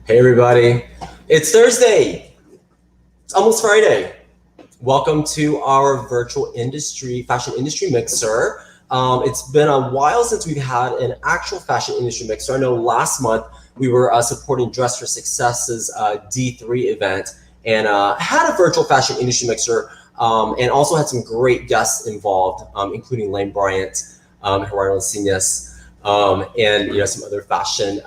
Hey everybody, it's Thursday. It's almost Friday. Welcome to our virtual fashion industry mixer. It's been a while since we've had an actual fashion industry mixer. I know last month we were supporting Dress for Success's D3 event and had a virtual fashion industry mixer and also had some great guests involved, including Lane Bryant, Gerardo Encinas, and some other fashion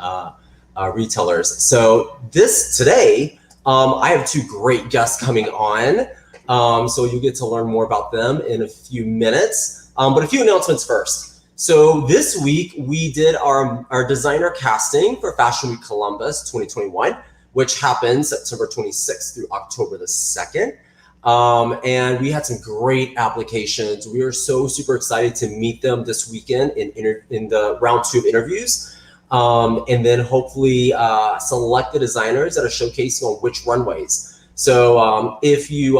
retailers. So today, I have two great guests coming on. So you'll get to learn more about them in a few minutes. But a few announcements first. So this week we did our designer casting for Fashion Week Columbus 2021, which happens September 26th through October the 2nd. And we had some great applications. We are so super excited to meet them this weekend in the round 2 of interviews. And then hopefully select the designers that are showcasing on which runways. So if you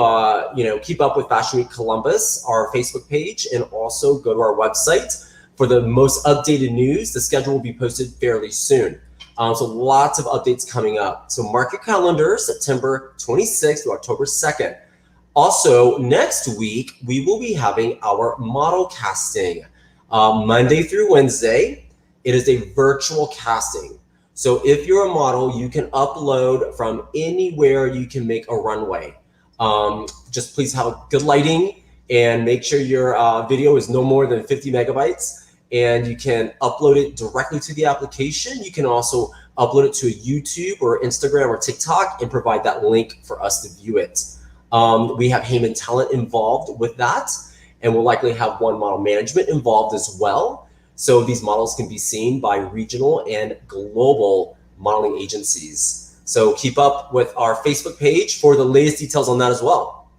keep up with Fashion Week Columbus, our Facebook page, and also go to our website for the most updated news, the schedule will be posted fairly soon. So lots of updates coming up. So mark your calendar, September 26th to October 2nd. Also, next week, we will be having our model casting Monday through Wednesday. It is a virtual casting. So if you're a model, you can upload from anywhere you can make a runway. Just please have good lighting and make sure your video is no more than 50 megabytes. And you can upload it directly to the application. You can also upload it to a YouTube or Instagram or TikTok and provide that link for us to view it. We have Heyman talent involved with that, and we'll likely have one model management involved as well. So these models can be seen by regional and global modeling agencies. So keep up with our Facebook page for the latest details on that as well.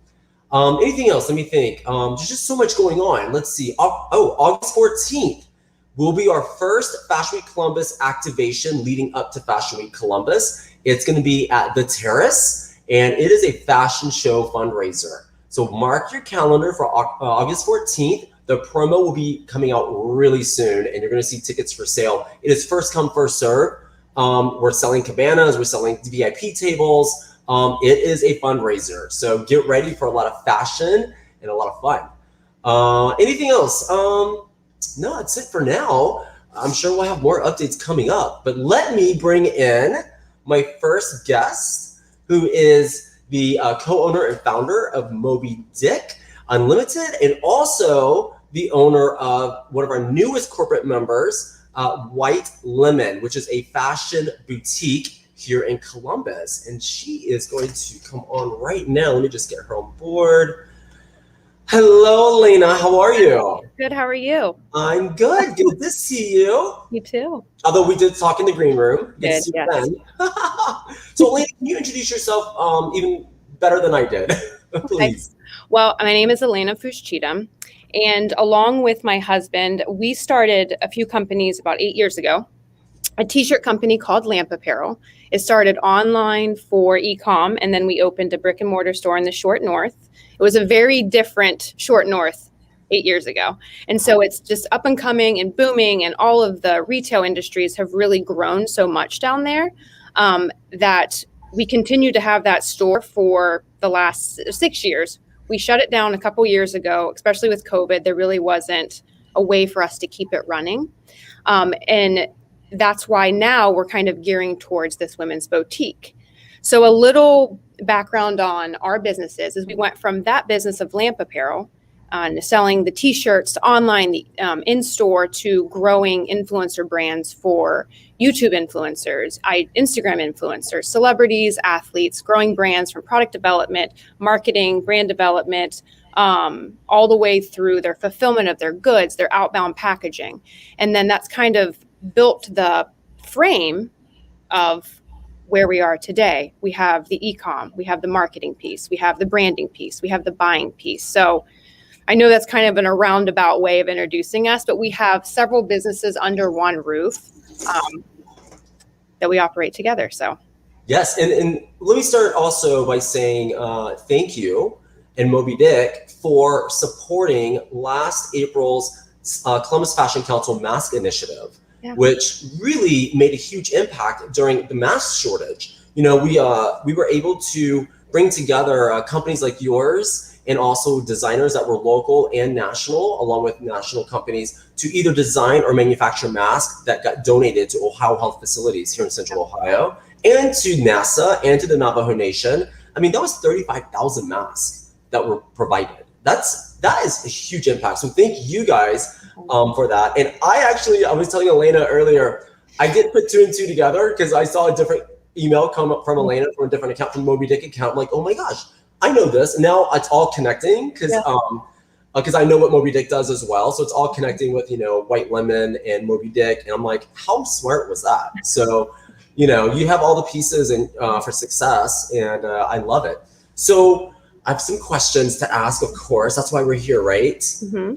Anything else? Let me think. There's just so much going on. Let's see. August 14th will be our first Fashion Week Columbus activation leading up to Fashion Week Columbus. It's going to be at the Terrace, and it is a fashion show fundraiser. So mark your calendar for August 14th. The promo will be coming out really soon, and you're going to see tickets for sale. It is first come, first serve. We're selling cabanas, we're selling VIP tables. It is a fundraiser, so get ready for a lot of fashion and a lot of fun. Anything else? No, that's it for now. I'm sure we'll have more updates coming up, but let me bring in my first guest, who is the co-owner and founder of Moby Unlimited, and also the owner of one of our newest corporate members, White Lemon, which is a fashion boutique here in Columbus. And she is going to come on right now. Let me just get her on board. Hello, Elena. How are you? Good. How are you? I'm good. Good to see you. You too. Although we did talk in the green room. Good to see you yes. then. So, Elena, can you introduce yourself even better than I did? Please. Okay. Well, my name is Elena Fuschita, and along with my husband, we started a few companies about 8 years ago. A t-shirt company called Lamp Apparel. It started online for e-com, and then we opened a brick and mortar store in the Short North. It was a very different Short North 8 years ago. And so it's just up and coming and booming, and all of the retail industries have really grown so much down there that we continue to have that store for the last 6 years. We shut it down a couple years ago, especially with COVID. There really wasn't a way for us to keep it running. And that's why now we're kind of gearing towards this women's boutique. So a little background on our businesses is we went from that business of Lamp Apparel selling the t-shirts to online, the in-store, to growing influencer brands for YouTube influencers, Instagram influencers, celebrities, athletes, growing brands from product development, marketing, brand development, all the way through their fulfillment of their goods, their outbound packaging. And then that's kind of built the frame of where we are today. We have the e-com, we have the marketing piece, we have the branding piece, we have the buying piece. So I know that's kind of in a roundabout way of introducing us, but we have several businesses under one roof that we operate together. So yes, and let me start also by saying thank you and Moby Dick for supporting last April's Columbus Fashion Council Mask Initiative. which really made a huge impact during the mask shortage. You know, we were able to bring together companies like yours and also designers that were local and national, along with national companies, to either design or manufacture masks that got donated to Ohio Health facilities here in Central Ohio, and to NASA and to the Navajo Nation. I mean, that was 35,000 masks that were provided. That is a huge impact. So thank you guys for that. And I was telling Elena earlier, I did put 2 and 2 together because I saw a different email come up from Elena from a different account, from Moby Dick account. I'm like, oh my gosh, I know this. And now it's all connecting because I know what Moby Dick does as well. So it's all connecting with, you know, White Lemon and Moby Dick. And I'm like, how smart was that? So, you know, you have all the pieces and for success, and I love it. So I have some questions to ask, of course. That's why we're here, right? Mm-hmm.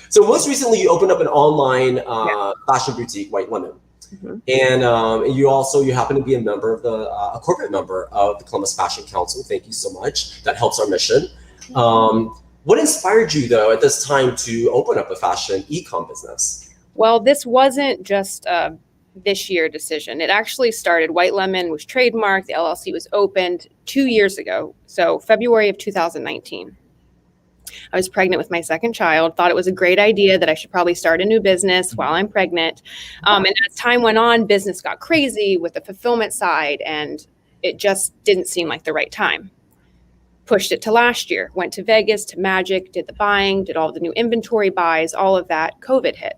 So most recently, you opened up an online fashion boutique, White Lemon. Mm-hmm. And you happen to be a member of a corporate member of the Columbus Fashion Council. Thank you so much. That helps our mission. What inspired you, though, at this time to open up a fashion e-com business? Well, this wasn't just a this year decision. It actually started, White Lemon was trademarked, the LLC was opened 2 years ago. So February of 2019. I was pregnant with my second child, thought it was a great idea that I should probably start a new business while I'm pregnant. And as time went on, business got crazy with the fulfillment side, and it just didn't seem like the right time. Pushed it to last year, went to Vegas, to Magic, did the buying, did all the new inventory buys, all of that. COVID hit.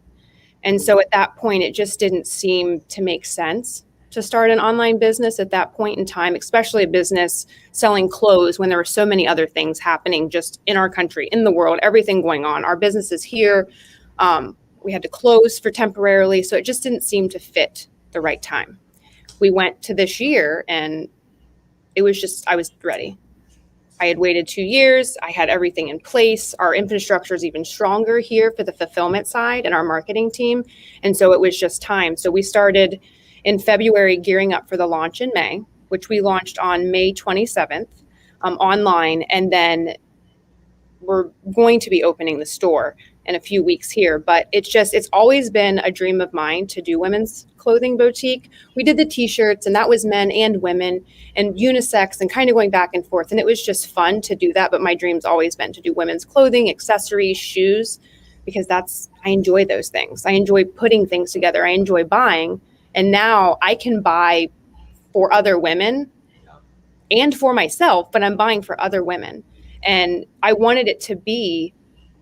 And so at that point, it just didn't seem to make sense to start an online business at that point in time, especially a business selling clothes when there were so many other things happening just in our country, in the world, everything going on. Our business is here. We had to close for temporarily. So it just didn't seem to fit the right time. We went to this year and I was ready. I had waited 2 years. I had everything in place. Our infrastructure is even stronger here for the fulfillment side and our marketing team. And so it was just time. So we started in February, gearing up for the launch in May, which we launched on May 27th online. And then we're going to be opening the store in a few weeks here. But it's always been a dream of mine to do women's clothing boutique. We did the t-shirts, and that was men and women and unisex and kind of going back and forth. And it was just fun to do that. But my dream's always been to do women's clothing, accessories, shoes, because I enjoy those things. I enjoy putting things together. I enjoy buying. And now I can buy for other women and for myself, but I'm buying for other women. And I wanted it to be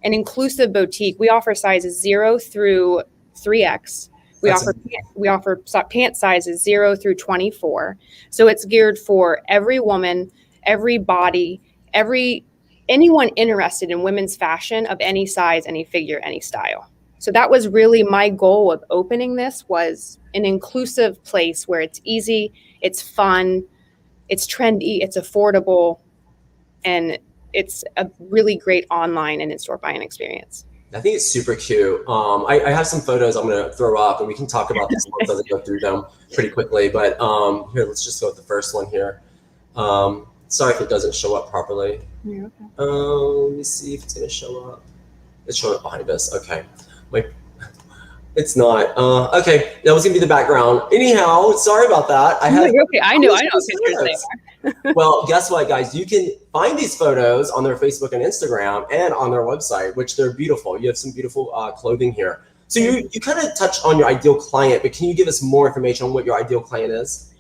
an inclusive boutique. We offer sizes 0 through 3X. We offer pant sizes 0 through 24. So it's geared for every woman, every body, anyone interested in women's fashion of any size, any figure, any style. So that was really my goal of opening this, was an inclusive place where it's easy, it's fun, it's trendy, it's affordable, and it's a really great online and in-store buying experience. I think it's super cute. I have some photos I'm going to throw up, and we can talk about this once as I go through them pretty quickly. But here, let's just go with the first one here. Sorry if it doesn't show up properly. Yeah, okay. Let me see if it's going to show up. It's showing up behind us. Okay. It's not. Okay, that was gonna be the background. Anyhow, sorry about that. Okay. I know pictures there. Well, guess what, guys? You can find these photos on their Facebook and Instagram and on their website, which they're beautiful. You have some beautiful clothing here. So you kind of touched on your ideal client, but can you give us more information on what your ideal client is?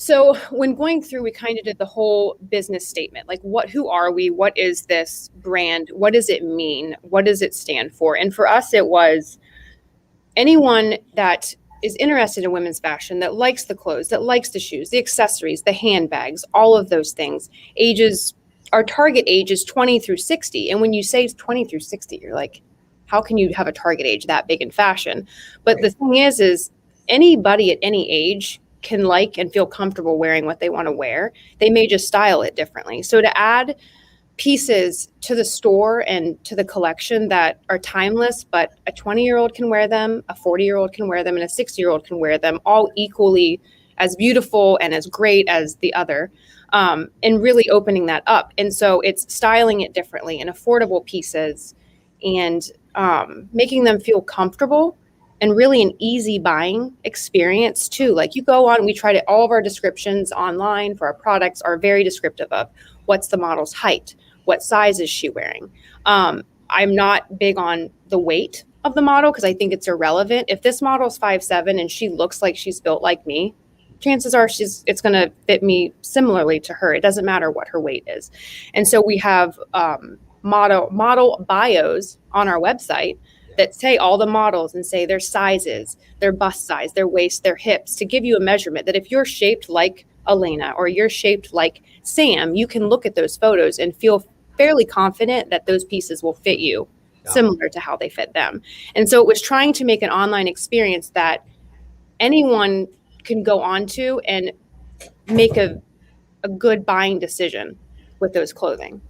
So when going through, we kind of did the whole business statement, like who are we? What is this brand? What does it mean? What does it stand for? And for us, it was anyone that is interested in women's fashion, that likes the clothes, that likes the shoes, the accessories, the handbags, all of those things. Our target age is 20 through 60. And when you say 20 through 60, you're like, how can you have a target age that big in fashion? But the thing is anybody at any age can like and feel comfortable wearing what they want to wear. They may just style it differently. So to add pieces to the store and to the collection that are timeless, but a 20-year-old can wear them, a 40-year-old can wear them, and a 60-year-old can wear them, all equally as beautiful and as great as the other, and really opening that up. And so it's styling it differently and affordable pieces and making them feel comfortable and really an easy buying experience too. Like you go on, we try to, all of our descriptions online for our products are very descriptive of what's the model's height, what size is she wearing. I'm not big on the weight of the model because I think it's irrelevant. If this model's 5'7" and she looks like she's built like me, chances are it's going to fit me similarly to her. It doesn't matter what her weight is. And so we have model bios on our website that say all the models and say their sizes, their bust size, their waist, their hips, to give you a measurement that if you're shaped like Alaina or you're shaped like Sam, you can look at those photos and feel fairly confident that those pieces will fit you similar to how they fit them. And so it was trying to make an online experience that anyone can go onto and make a good buying decision with those clothing.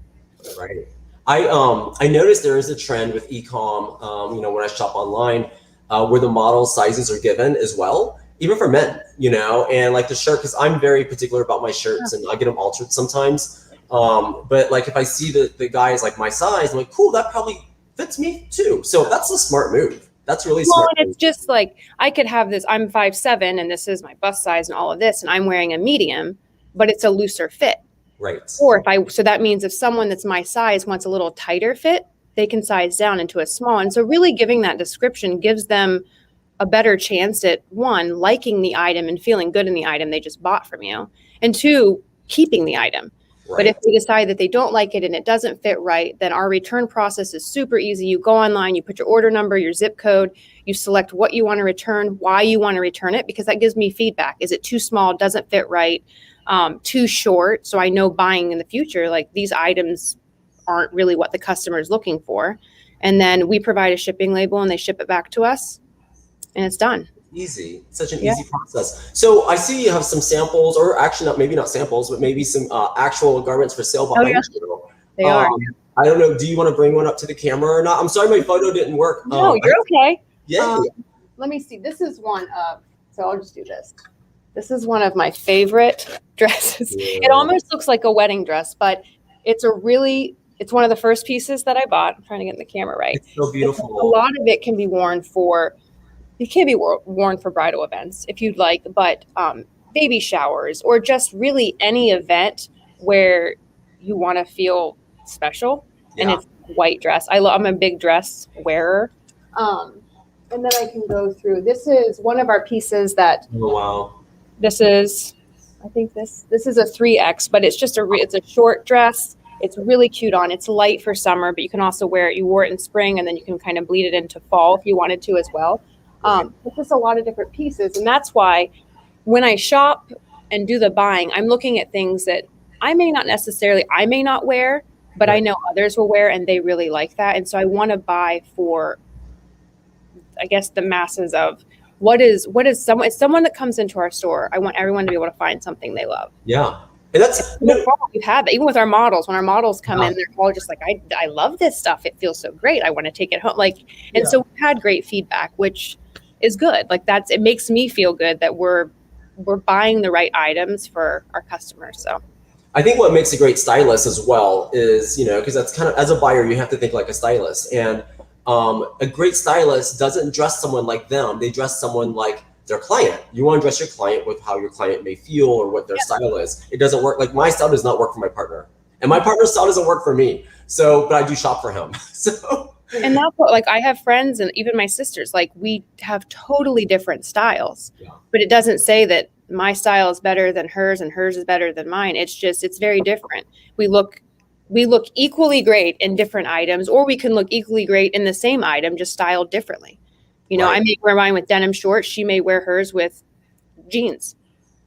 Right. I noticed there is a trend with e-com, when I shop online, where the model sizes are given as well, even for men, and like the shirt, because I'm very particular about my shirts and I get them altered sometimes. But like if I see the guy is like my size, I'm like, cool, that probably fits me too. So that's a smart move. That's really smart. And it's just like, I could have this, I'm 5'7" and this is my bust size and all of this, and I'm wearing a medium, but it's a looser fit. Right. Or so that means if someone that's my size wants a little tighter fit, they can size down into a small. And so really giving that description gives them a better chance at, one, liking the item and feeling good in the item they just bought from you, and two, keeping the item. Right. But if they decide that they don't like it and it doesn't fit right, then our return process is super easy. You go online, you put your order number, your zip code, you select what you want to return, why you want to return it, because that gives me feedback. Is it too small? Doesn't fit right? Too short? So I know buying in the future, like these items aren't really what the customer is looking for. And then we provide a shipping label and they ship it back to us and it's done. Easy. Such an easy process. So I see you have some samples, or actually maybe not samples, but maybe some actual garments for sale behind you. They are. I don't know. Do you want to bring one up to the camera or not? I'm sorry, my photo didn't work. No, you're okay. Yeah. Let me see. This is one of, so I'll just do this. This is one of my favorite dresses. Yeah. It almost looks like a wedding dress, but it's one of the first pieces that I bought. I'm trying to get in the camera right. It's so beautiful. A lot of it can be worn for bridal events if you'd like, but baby showers or just really any event where you want to feel special. Yeah. And it's a white dress. I'm a big dress wearer. And then I can go through. This is one of our pieces that. Oh, wow. This is, I think this is a 3X, but it's just it's a short dress. It's really cute on. It's light for summer, but you can also wear it. You wore it in spring, and then you can kind of bleed it into fall if you wanted to as well. It's just a lot of different pieces. And that's why when I shop and do the buying, I'm looking at things that I may not wear, but I know others will wear and they really like that. And so I want to buy for, I guess, the masses of someone that comes into our store. I want everyone to be able to find something they love. Yeah. And that's, we've had that even with our models. When our models come in, they're all just like, I love this stuff. It feels so great. I want to take it home. So we've had great feedback, which is good. It makes me feel good that we're buying the right items for our customers. So I think what makes a great stylist as well is, because that's kind of, as a buyer, you have to think like a stylist. And a great stylist doesn't dress someone like them. They dress someone like their client. You want to dress your client with how your client may feel or what their style is. It doesn't work. Like my style does not work for my partner, and my partner's style doesn't work for me. So, but I do shop for him. So. And that's what, I have friends and even my sisters, we have totally different styles, but it doesn't say that my style is better than hers and hers is better than mine. It's just, it's very different. We look equally great in different items, or we can look equally great in the same item, just styled differently. I may wear mine with denim shorts. She may wear hers with jeans.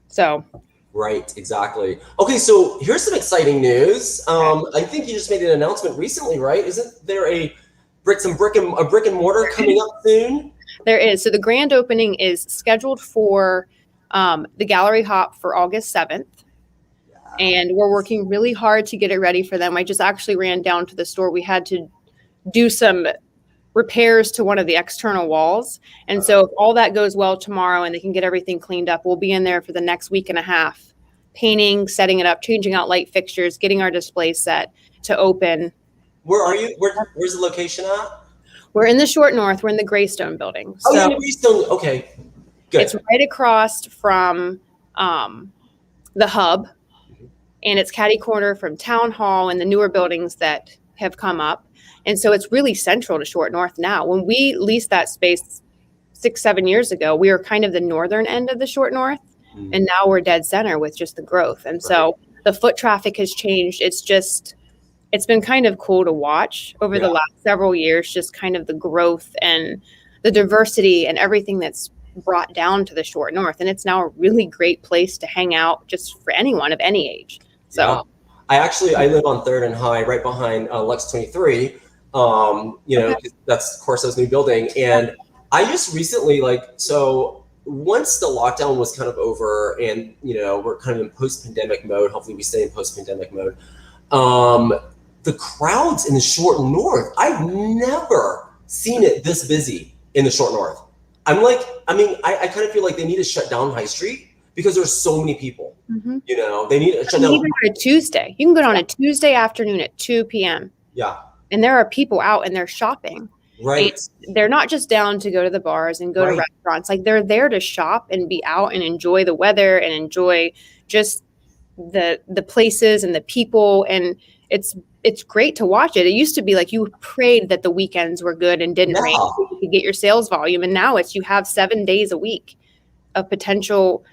So. Right, exactly. Okay, so here's some exciting news. I think you just made an announcement recently, right? Isn't there a brick and mortar coming up soon? There is. So the grand opening is scheduled for the Gallery Hop for August 7th. And we're working really hard to get it ready for them. I just actually ran down to the store. We had to do some repairs to one of the external walls. And so if all that goes well tomorrow and they can get everything cleaned up, we'll be in there for the next week and a half, painting, setting it up, changing out light fixtures, getting our display set to open. Where are you? Where's the location at? We're in the Short North. We're in the Greystone building. Oh, So yeah, Greystone. Okay, good. it's right across from the hub, and it's catty corner from Town Hall and the newer buildings that have come up. And so it's really central to Short North now. When we leased that space 6-7 years ago, we were kind of the northern end of the Short North, and now we're dead center with just the growth. And so the foot traffic has changed. It's been kind of cool to watch over the last several years, just kind of the growth and the diversity and everything that's brought down to the Short North. And it's now a really great place to hang out just for anyone of any age. So I live on 3rd and High, right behind Lux 23. That's Corso's new building. And I just recently, so once the lockdown was kind of over and, we're kind of in post-pandemic mode, hopefully we stay in post-pandemic mode. The crowds in the Short North, I've never seen it this busy in the Short North. I kind of feel like they need to shut down High Street because there's so many people. They need to shut down. Even on a Tuesday, you can go on a Tuesday afternoon at 2 p.m. Yeah. And there are people out and they're shopping. Right. And they're not just down to go to the bars and go to restaurants. Like, they're there to shop and be out and enjoy the weather and enjoy just the places and the people. And it's great to watch it. It used to be like you prayed that the weekends were good and didn't rain so you could get your sales volume. And now you have 7 days a week of potential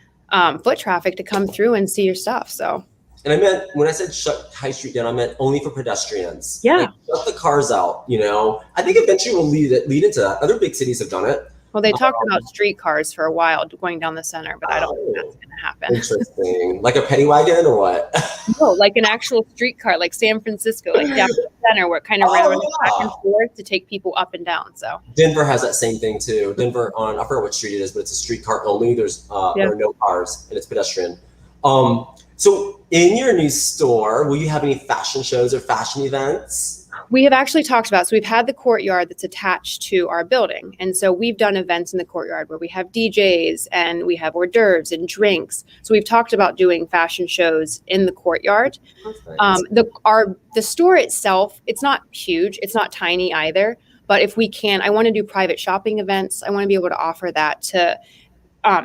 foot traffic to come through and see your stuff. So. And I meant, when I said shut High Street down, I meant only for pedestrians. Yeah. Like, shut the cars out, I think eventually we'll lead into that. Other big cities have done it. Well, they talked about streetcars for a while going down the center, but I don't think that's going to happen. Interesting. Like a penny wagon or what? No, like an actual streetcar, like San Francisco, like down the center, where it kind of ran back and forth to take people up and down. So Denver has that same thing too. Denver I forget what street it is, but it's a streetcar only. There are no cars and it's pedestrian. So in your new store, will you have any fashion shows or fashion events? We have actually talked about, so we've had the courtyard that's attached to our building. And so we've done events in the courtyard where we have DJs and we have hors d'oeuvres and drinks. So we've talked about doing fashion shows in the courtyard. The store itself, it's not huge. It's not tiny either. But if we can, I want to do private shopping events. I want to be able to offer that to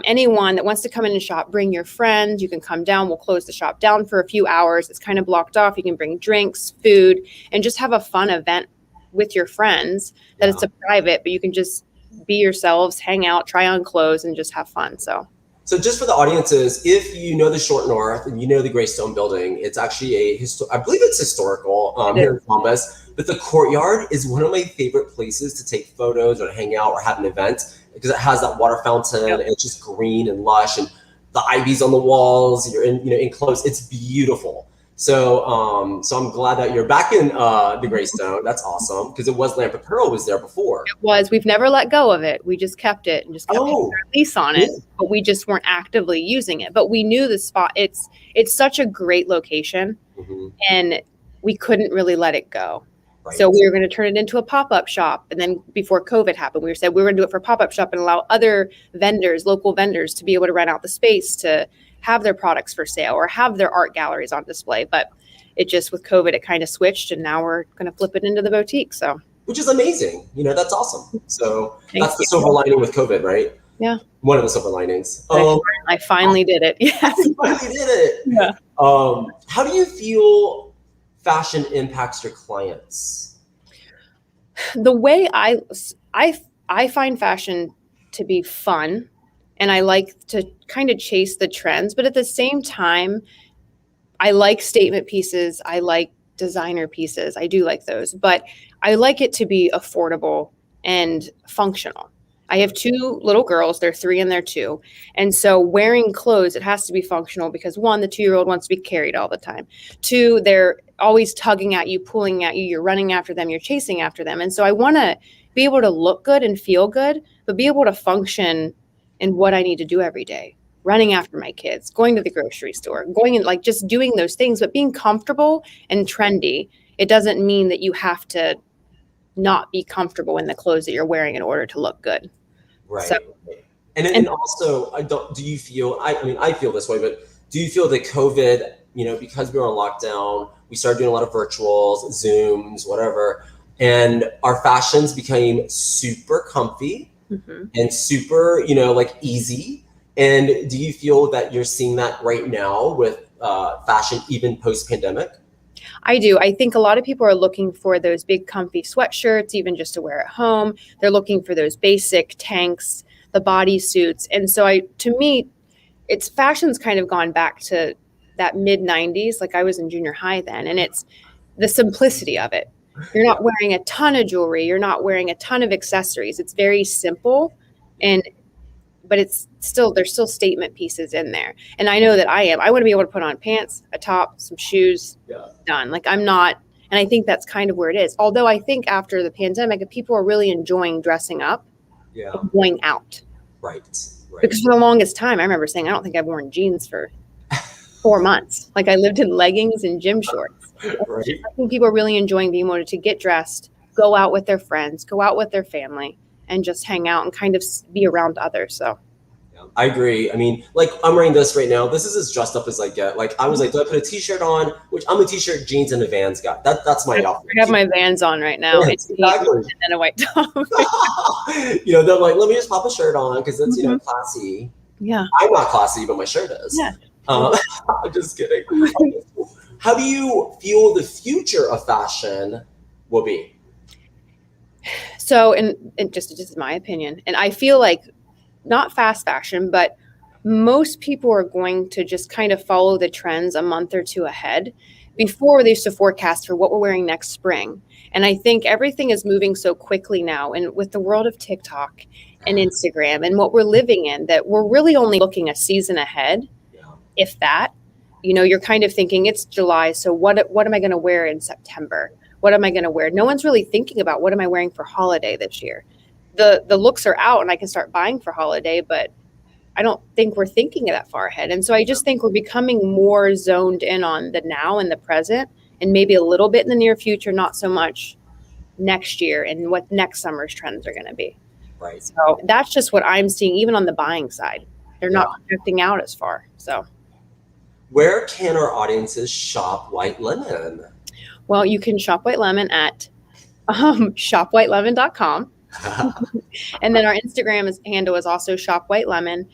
anyone that wants to come in and shop. Bring your friends. You can come down. We'll close the shop down for a few hours. It's kind of blocked off. You can bring drinks, food, and just have a fun event with your friends. That it's a private, but you can just be yourselves, hang out, try on clothes, and just have fun. So just for the audiences, if you know the Short North and you know the Greystone building, it's actually I believe it's historical here in Columbus. But the courtyard is one of my favorite places to take photos or hang out or have an event, because it has that water fountain and it's just green and lush and the ivy's on the walls. You're enclosed. It's beautiful. So I'm glad that you're back in the Greystone. That's awesome, because it was Lamp Apparel was there before. It was. We've never let go of it. We just kept it and just kept a lease on it, but we just weren't actively using it. But we knew the spot. It's such a great location, and we couldn't really let it go. Right. So we were going to turn it into a pop-up shop. And then before COVID happened, we said we were going to do it for a pop-up shop and allow other vendors, local vendors, to be able to rent out the space to have their products for sale or have their art galleries on display. But it just, with COVID, it kind of switched, and now we're going to flip it into the boutique. So, which is amazing. That's awesome. So that's the silver lining with COVID, right? Yeah. One of the silver linings. I finally did it. Yes. I finally did it. Yeah. How do you feel fashion impacts your clients? The way I find fashion to be fun, and I like to kind of chase the trends, but at the same time, I like statement pieces. I like designer pieces. I do like those, but I like it to be affordable and functional. I have 2 little girls. They're 3 and they're 2. And so wearing clothes, it has to be functional because 1, the 2-year-old wants to be carried all the time. 2, they're always tugging at you, pulling at you. You're running after them. You're chasing after them. And so I want to be able to look good and feel good, but be able to function in what I need to do every day. Running after my kids, going to the grocery store, going and just doing those things, but being comfortable and trendy. It doesn't mean that you have to not be comfortable in the clothes that you're wearing in order to look good. Right. So, and also, do you feel, I feel this way, but do you feel that COVID, because we were on lockdown, we started doing a lot of virtuals, Zooms, whatever. and our fashions became super comfy and super, like easy. And do you feel that you're seeing that right now with fashion, even post-pandemic? I do. I think a lot of people are looking for those big comfy sweatshirts, even just to wear at home. They're looking for those basic tanks, the bodysuits. And so to me, it's fashion's kind of gone back to that mid 90s. Like I was in junior high then, and it's the simplicity of it. You're not wearing a ton of jewelry. You're not wearing a ton of accessories. It's very simple, but there's still statement pieces in there. And I know that I want to be able to put on pants, a top, some shoes, done. Like I'm not, and I think that's kind of where it is. Although I think after the pandemic, people are really enjoying dressing up, and going out. Right. Because for the longest time, I remember saying, I don't think I've worn jeans for 4 months. Like I lived in leggings and gym shorts. Right. I think people are really enjoying being able to get dressed, go out with their friends, go out with their family, and just hang out and kind of be around others. So I agree. I mean, like I'm wearing this right now. This is as dressed up as I get. Like I was like, do I put a t-shirt on? Which I'm a t-shirt, jeans, and a Vans guy. That's my outfit. I have my Vans on right now. Yes, exactly. And then a white top. They're like, let me just pop a shirt on because it's classy. Yeah. I'm not classy, but my shirt is. Yeah. I'm just kidding. How do you feel the future of fashion will be? So, and just is my opinion, and I feel like not fast fashion, but most people are going to just kind of follow the trends a month or two ahead. Before they used to forecast for what we're wearing next spring. And I think everything is moving so quickly now. And with the world of TikTok and Instagram and what we're living in, that we're really only looking a season ahead, if that. You're kind of thinking it's July. So what am I going to wear in September? What am I going to wear? No one's really thinking about what am I wearing for holiday this year. The looks are out and I can start buying for holiday, but I don't think we're thinking that far ahead. And so I just think we're becoming more zoned in on the now and the present, and maybe a little bit in the near future, not so much next year and what next summer's trends are going to be. Right. So that's just what I'm seeing, even on the buying side. They're not projecting out as far. So where can our audiences shop White Lemon? Well, you can shop White Lemon at shopwhitelemon.com. And then our Instagram handle is also Shop White Lemon.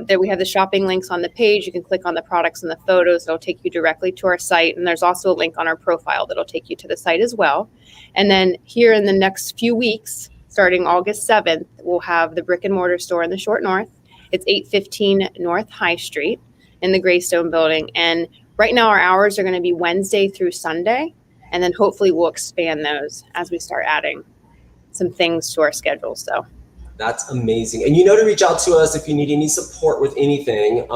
There we have the shopping links on the page. You can click on the products and the photos. It'll take you directly to our site. And there's also a link on our profile that'll take you to the site as well. And then here in the next few weeks, starting August 7th, we'll have the brick and mortar store in the Short North. It's 815 North High Street in the Greystone building. And right now our hours are going to be Wednesday through Sunday. And then hopefully we'll expand those as we start adding some things to our schedule. So that's amazing. And to reach out to us if you need any support with anything.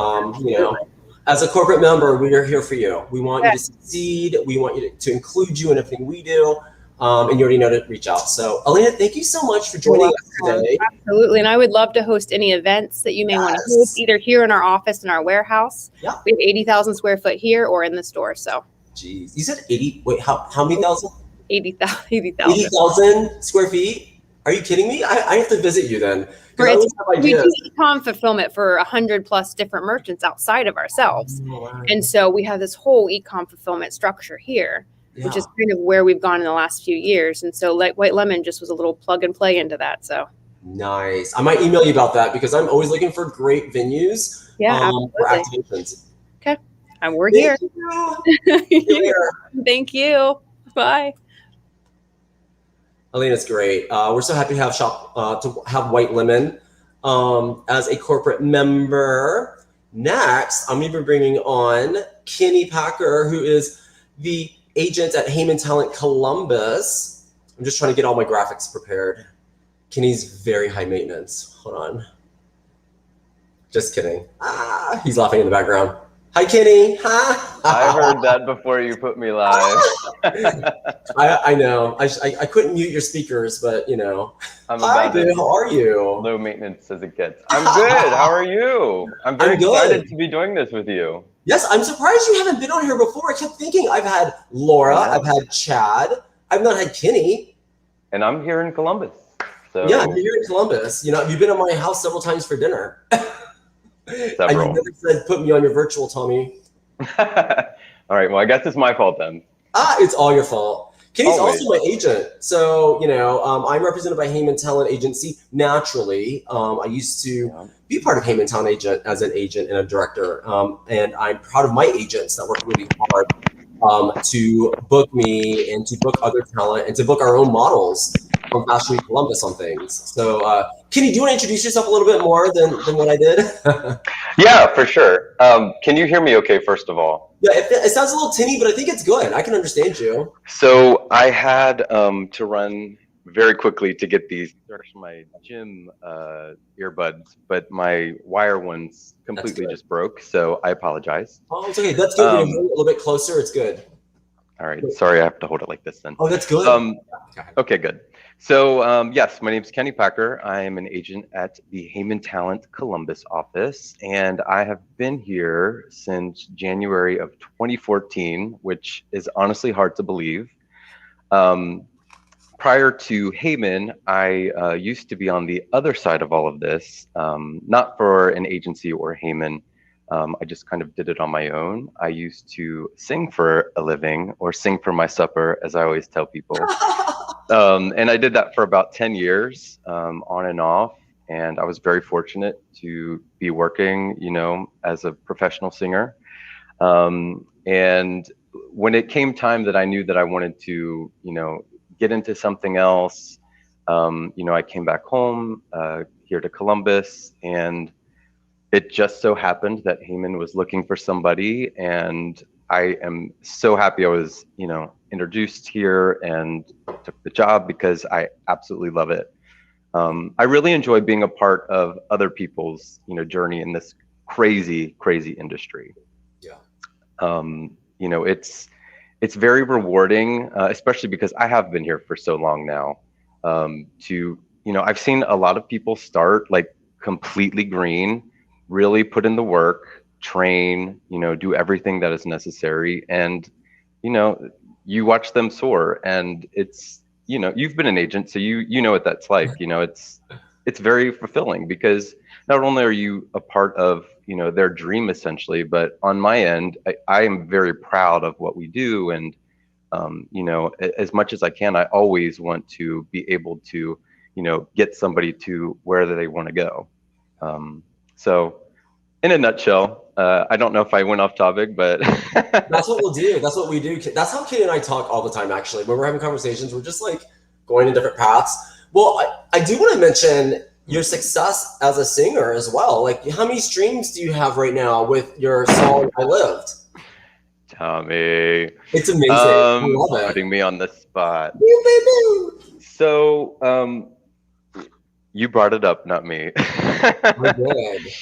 As a corporate member, we are here for you. We want you to succeed. We want you to include you in everything we do. And you already know to reach out. So Alaina, thank you so much for joining us today. Absolutely. And I would love to host any events that you may want to host, either here in our office, in our warehouse. Yeah. We have 80,000 square foot here or in the store. So geez, you said 80, wait, how many thousand? 80,000. 80,000 square feet? Are you kidding me? I have to visit you then. We do e-com fulfillment for 100 plus different merchants outside of ourselves. Oh, wow. And so we have this whole e-com fulfillment structure here, which is kind of where we've gone in the last few years. And so White Lemon just was a little plug and play into that. So nice. I might email you about that because I'm always looking for great venues for activations. Okay. And we're here. Thank you. Bye. Elena's great. We're so happy to have White Lemon as a corporate member. Next, I'm even bringing on Kenny Packer, who is the agent at Heyman Talent Columbus. I'm just trying to get all my graphics prepared. Kenny's very high maintenance. Hold on. Just kidding. He's laughing in the background. Hi, Kenny. I heard that before you put me live. I know. I couldn't mute your speakers, but I'm hi, dude. How are you? Low maintenance as it gets. I'm good. How are you? I'm very excited to be doing this with you. Yes, I'm surprised you haven't been on here before. I kept thinking I've had Laura, I've had Chad, I've not had Kenny. And I'm here in Columbus. So yeah, you're here in Columbus. You've been at my house several times for dinner. Several. And you never said put me on your virtual, Tommy. All right. Well, I guess it's my fault then. It's all your fault. Kenny's also my agent. So, you know, I'm represented by Heyman Talent Agency. Naturally, I used to be part of Heyman Talent Agent as an agent and a director. And I'm proud of my agents that work really hard to book me and to book other talent and to book our own models from Fashion Week Columbus on things. So, Kenny, do you want to introduce yourself a little bit more than what I did? Yeah, for sure. Can you hear me okay, first of all? Yeah, it sounds a little tinny, but I think it's good. I can understand you. So I had to run very quickly to get these. They're actually my gym earbuds, but my wire ones completely just broke, so I apologize. Oh, it's okay. That's good. When you move it a little bit closer, it's good. All right. Sorry, I have to hold it like this then. Oh, that's good. Okay, good. So yes, my name is Kenny Packer. I am an agent at the Heyman Talent Columbus office, and I have been here since January of 2014, which is honestly hard to believe. Prior to Heyman, I used to be on the other side of all of this, not for an agency or Heyman. I just kind of did it on my own. I used to sing for a living, or sing for my supper, as I always tell people. And I did that for about 10 years, on and off. And I was very fortunate to be working, you know, as a professional singer. And when it came time that I knew that I wanted to, you know, get into something else, you know, I came back home here to Columbus, and it just so happened that Heyman was looking for somebody, and I am so happy I was, you know, introduced here and took the job because I absolutely love it. I really enjoy being a part of other people's, you know, journey in this crazy, crazy industry. Yeah. You know, it's very rewarding, especially because I have been here for so long now. You know, I've seen a lot of people start like completely green, really put in the work, train, you know, do everything that is necessary. And, you know, you watch them soar, and it's, you know, you've been an agent, so you know what that's like. You know, it's very fulfilling because not only are you a part of, you know, their dream essentially, but on my end, I am very proud of what we do. And, you know, as much as I can, I always want to be able to, you know, get somebody to where they want to go. So in a nutshell, I don't know if I went off topic, but that's what we'll do. That's what we do. That's how Kate and I talk all the time, actually. When we're having conversations, we're just like going in different paths. Well, I do want to mention your success as a singer as well. Like, how many streams do you have right now with your song "I Lived"? Tommy, it's amazing. I love it. Putting me on the spot. So, you brought it up, not me. I did.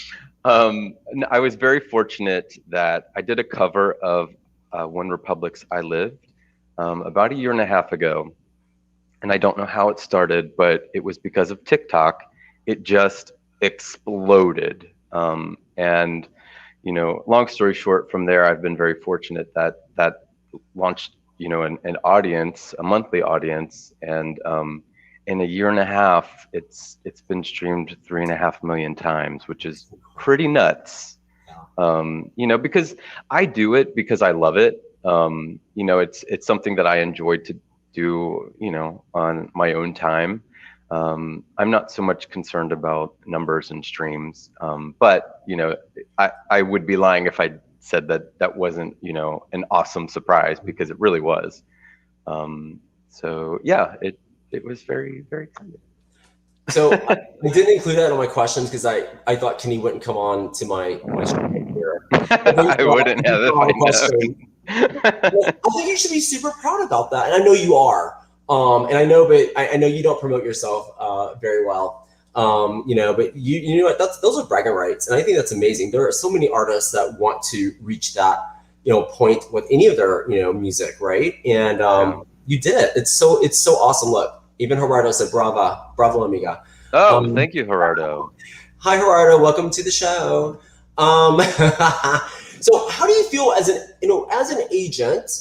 I was very fortunate that I did a cover of One Republic's "I Lived" about 1.5 years ago. And I don't know how it started, but it was because of TikTok. It just exploded. And, you know, long story short, from there, I've been very fortunate that launched, you know, an audience, a monthly audience. And in 1.5 years, it's been streamed 3.5 million times, which is pretty nuts. You know, because I do it because I love it. You know, it's something that I enjoyed to do, you know, on my own time. I'm not so much concerned about numbers and streams, but, you know, I would be lying if I said that wasn't, you know, an awesome surprise, because it really was. So yeah, it was very, very exciting. So I didn't include that on my questions because I thought Kenny wouldn't come on to my stream here. I wouldn't have if I known. I think you should be super proud about that, and I know you are. And I know, but I know you don't promote yourself very well. You know, but you know what? Those are bragging rights, and I think that's amazing. There are so many artists that want to reach that, you know, point with any of their, you know, music, right? And you did it. It's so awesome. Look, even Gerardo said, "Bravo, amiga." Oh, thank you, Gerardo. Hi, Gerardo. Welcome to the show. So how do you feel as an agent,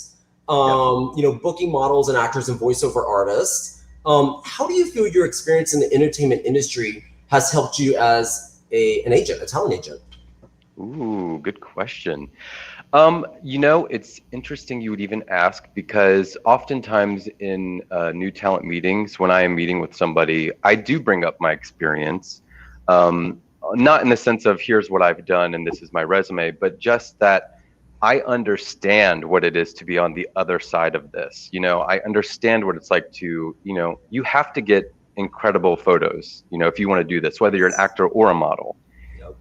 you know, booking models and actors and voiceover artists? How do you feel your experience in the entertainment industry has helped you as an agent, a talent agent? Ooh, good question. It's interesting you would even ask, because oftentimes in new talent meetings, when I am meeting with somebody, I do bring up my experience. Not in the sense of here's what I've done and this is my resume, but just that I understand what it is to be on the other side of this. I understand what it's like to, you have to get incredible photos, if you want to do this, whether you're an actor or a model.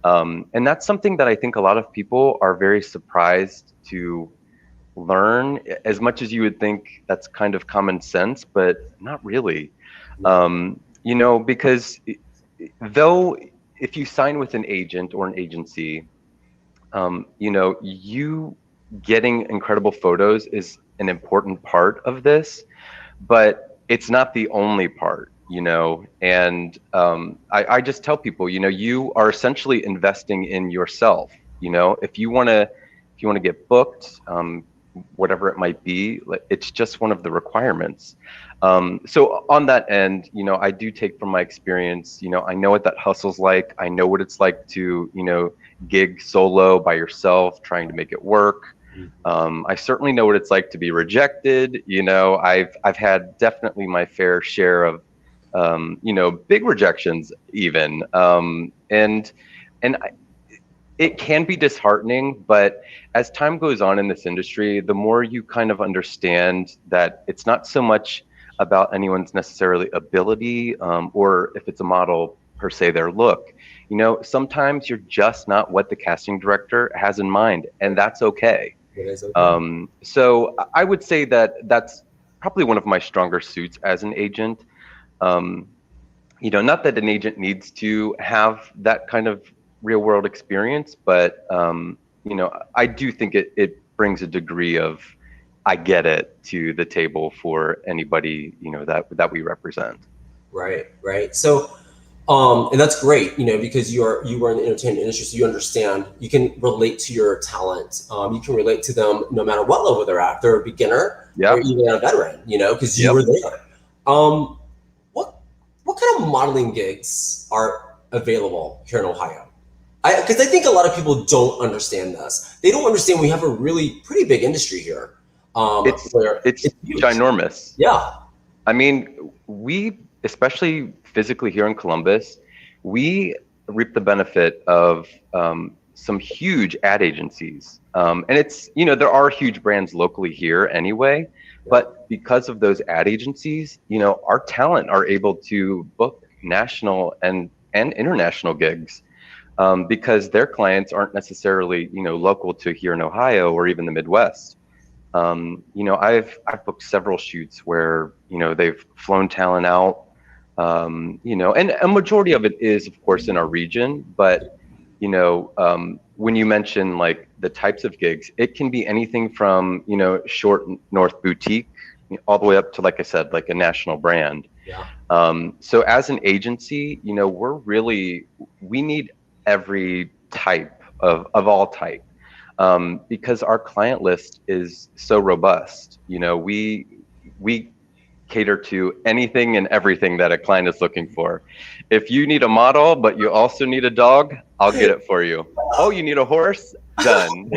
And that's something that I think a lot of people are very surprised to learn, as much as you would think that's kind of common sense, but not really. Because though if you sign with an agent or an agency, you getting incredible photos is an important part of this, but it's not the only part, and I just tell people, you are essentially investing in yourself. If you want to get booked, whatever it might be, it's just one of the requirements. So on that end, I do take from my experience, I know what that hustle's like. I know what it's like to, gig solo by yourself, trying to make it work. I certainly know what it's like to be rejected. I've had definitely my fair share of, big rejections even. It can be disheartening, but as time goes on in this industry, the more you kind of understand that it's not so much about anyone's necessarily ability, or if it's a model per se, their look. Sometimes you're just not what the casting director has in mind, and that's okay. It is okay. So I would say that that's probably one of my stronger suits as an agent. Not that an agent needs to have that kind of real world experience, but I do think it brings a degree of I get it to the table for anybody that we represent. Right. So and that's great, because you are in the entertainment industry, so you understand, you can relate to your talent. You can relate to them no matter what level they're at. If they're a beginner or even a veteran, because you were there. What kind of modeling gigs are available here in Ohio? Because I think a lot of people don't understand this. They don't understand we have a really pretty big industry here. It's ginormous. Yeah. I mean, we, especially physically here in Columbus, we reap the benefit of some huge ad agencies. And it's, there are huge brands locally here anyway, but because of those ad agencies, our talent are able to book national and international gigs. Because their clients aren't necessarily, local to here in Ohio or even the Midwest. I've booked several shoots where, they've flown talent out, and a majority of it is, of course, in our region. But, when you mention like the types of gigs, it can be anything from, short North boutique all the way up to, like I said, like a national brand. Yeah. So as an agency, we need every type of all type, because our client list is so robust. We cater to anything and everything that a client is looking for. If you need a model, but you also need a dog, I'll get it for you. Oh, you need a horse? Done.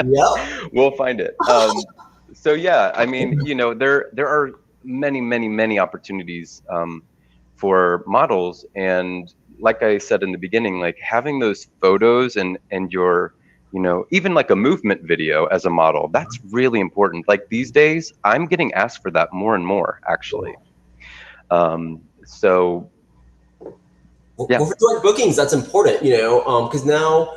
Yeah. We'll find it. So yeah, I mean, there are many opportunities for models, and like I said in the beginning, like having those photos and your, even like a movement video as a model, that's really important. Like these days, I'm getting asked for that more and more, actually. So yeah. Well, for direct bookings, that's important, because now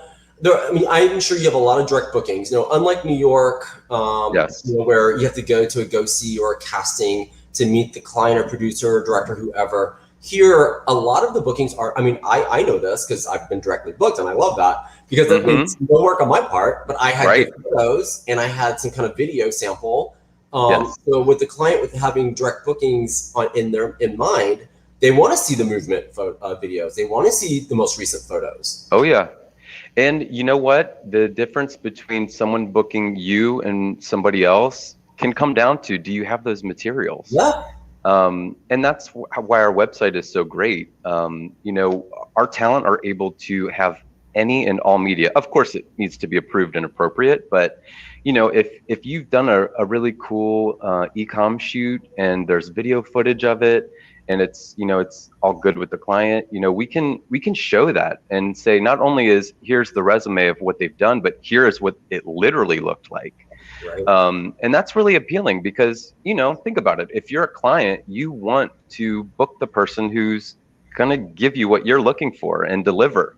I'm sure you have a lot of direct bookings, unlike New York, Yes. Where you have to go to a go-see or a casting to meet the client or producer or director, whoever. Here, a lot of the bookings are, I know this because I've been directly booked and I love that, because that means no work on my part, but I had good photos and I had some kind of video sample. So with the client, with having direct bookings in mind, they want to see the movement videos. They want to see the most recent photos. Oh yeah. And you know what? The difference between someone booking you and somebody else can come down to, do you have those materials? Yeah. And that's why our website is so great. Our talent are able to have any and all media. Of course, it needs to be approved and appropriate, but if you've done a really cool e-com shoot and there's video footage of it, and it's all good with the client, we can show that and say, not only here's the resume of what they've done, but here is what it literally looked like. Right. And that's really appealing because, think about it. If you're a client, you want to book the person who's going to give you what you're looking for and deliver.